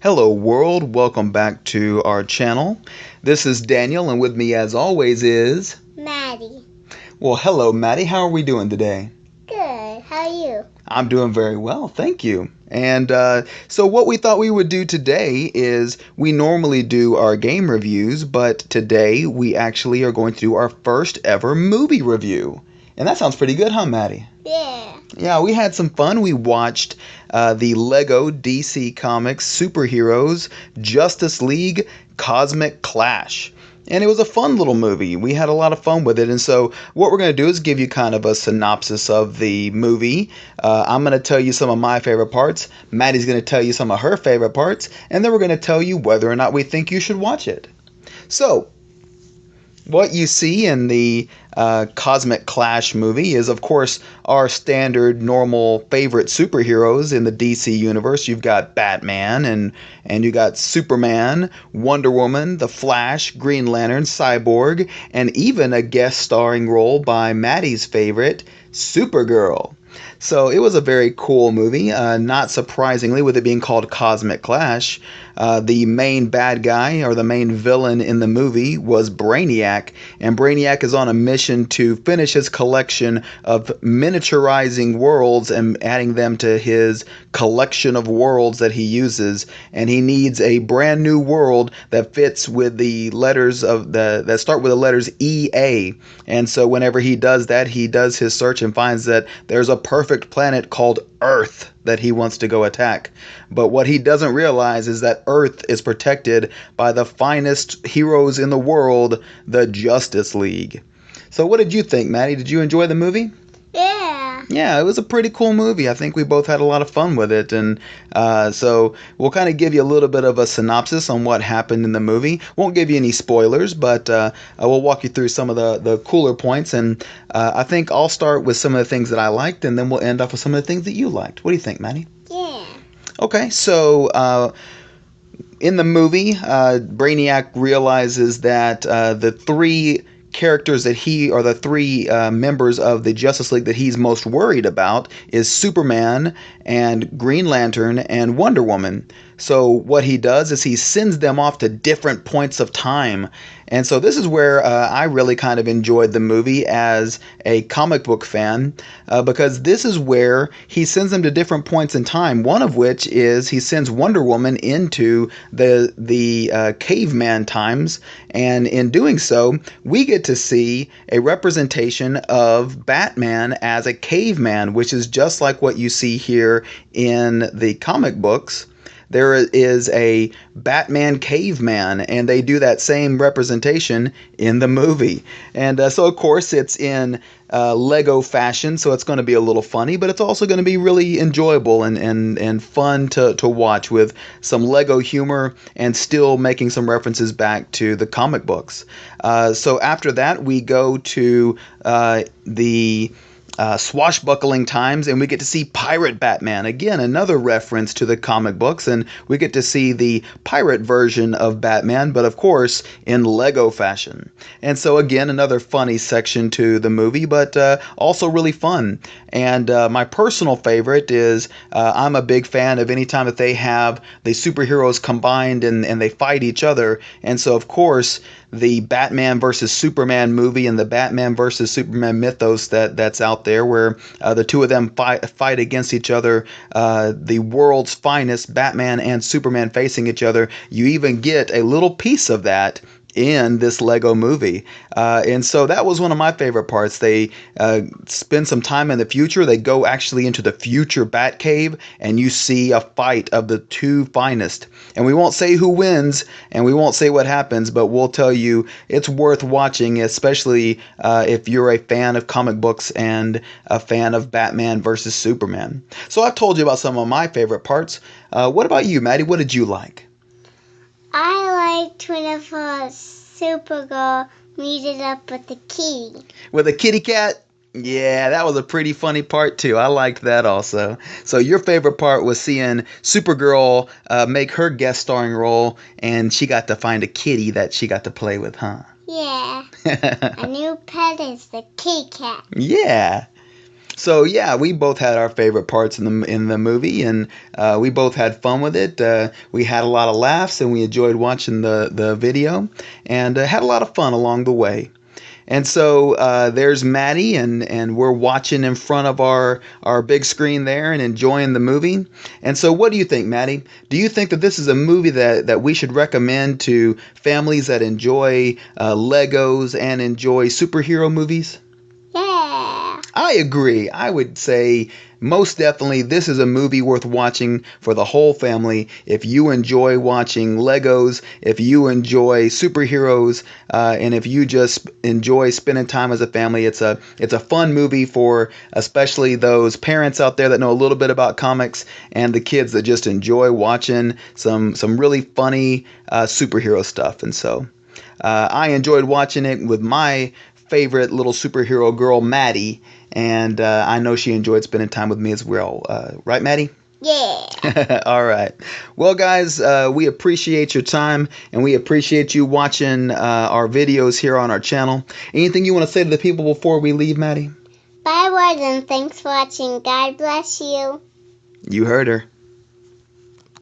Hello world, welcome back to our channel. This is Daniel and with me as always is... Maddie. Well, hello Maddie, how are we doing today? Good. How are you? I'm doing very well, thank you. And so what we thought we would do today is we normally do our game reviews, but today we actually are going to do our first ever movie review. And that sounds pretty good, huh, Maddie? Yeah. Yeah, we had some fun. We watched the Lego DC Comics Superheroes Justice League Cosmic Clash. And it was a fun little movie. We had a lot of fun with it. And so what we're going to do is give you kind of a synopsis of the movie. I'm going to tell you some of my favorite parts. Maddie's going to tell you some of her favorite parts. And then we're going to tell you whether or not we think you should watch it. So, what you see in the Cosmic Clash movie is, of course, our standard, normal favorite superheroes in the DC universe. You've got Batman, and you got Superman, Wonder Woman, The Flash, Green Lantern, Cyborg, and even a guest starring role by Maddie's favorite, Supergirl. So it was a very cool movie. Not surprisingly, with it being called Cosmic Clash, the main bad guy or the main villain in the movie was Brainiac. And Brainiac is on a mission to finish his collection of miniaturizing worlds and adding them to his collection of worlds that he uses. And he needs a brand new world that fits with the letters of that start with the letters EA. And so whenever he does that, he does his search and finds that there's a perfect planet called Earth that he wants to go attack. But what he doesn't realize is that Earth is protected by the finest heroes in the world, the Justice League. So what did you think, Maddie? Did you enjoy the movie? Yeah. Yeah, it was a pretty cool movie. I think we both had a lot of fun with it. And so we'll kind of give you a little bit of a synopsis on what happened in the movie. Won't give you any spoilers, but we'll walk you through some of the cooler points. And I think I'll start with some of the things that I liked, and then we'll end off with some of the things that you liked. What do you think, Maddie? Yeah. Okay, so in the movie, Brainiac realizes that the three characters that the three members of the Justice League that he's most worried about is Superman and Green Lantern and Wonder Woman. So what he does is he sends them off to different points of time. And so this is where I really kind of enjoyed the movie as a comic book fan, because this is where he sends them to different points in time. One of which is he sends Wonder Woman into the caveman times, and in doing so, we get to see a representation of Batman as a caveman, which is just like what you see here in the comic books. There is a Batman caveman, and they do that same representation in the movie. And so, of course, it's in Lego fashion, so it's going to be a little funny, but it's also going to be really enjoyable and fun to watch, with some Lego humor and still making some references back to the comic books. So after that, we go to the swashbuckling times, and we get to see Pirate Batman. Again, another reference to the comic books, and we get to see the pirate version of Batman, but of course in Lego fashion. And so again, another funny section to the movie, but also really fun. And my personal favorite is I'm a big fan of any time that they have the superheroes combined and they fight each other. And so of course the Batman versus Superman movie and the Batman versus Superman mythos that's out there, where the two of them fight against each other, the world's finest, Batman and Superman facing each other. You even get a little piece of that in this Lego movie. And so that was one of my favorite parts. They spend some time in the future. They go actually into the future Batcave, and you see a fight of the two finest. And we won't say who wins, and we won't say what happens, but we'll tell you it's worth watching, especially if you're a fan of comic books and a fan of Batman versus Superman. So I've told you about some of my favorite parts. What about you, Maddie? What did you like? I liked when Supergirl meted up with the kitty. With a kitty cat? Yeah, that was a pretty funny part too. I liked that also. So your favorite part was seeing Supergirl make her guest starring role, and she got to find a kitty that she got to play with, huh? Yeah. A new pet is the kitty cat. Yeah. So yeah, we both had our favorite parts in the movie, and we both had fun with it. We had a lot of laughs, and we enjoyed watching the video, and had a lot of fun along the way. And so there's Maddie, and we're watching in front of our big screen there and enjoying the movie. And so, what do you think, Maddie? Do you think that this is a movie that we should recommend to families that enjoy Legos and enjoy superhero movies? Yeah. I agree. I would say most definitely this is a movie worth watching for the whole family. If you enjoy watching Legos, if you enjoy superheroes, and if you just enjoy spending time as a family, it's a fun movie for especially those parents out there that know a little bit about comics and the kids that just enjoy watching some really funny superhero stuff. And so I enjoyed watching it with my favorite little superhero girl, Maddie, and I know she enjoyed spending time with me as well. Right, Maddie? Yeah. All right. Well, guys, we appreciate your time and we appreciate you watching our videos here on our channel. Anything you want to say to the people before we leave, Maddie? Bye, Warden. Thanks for watching. God bless you. You heard her.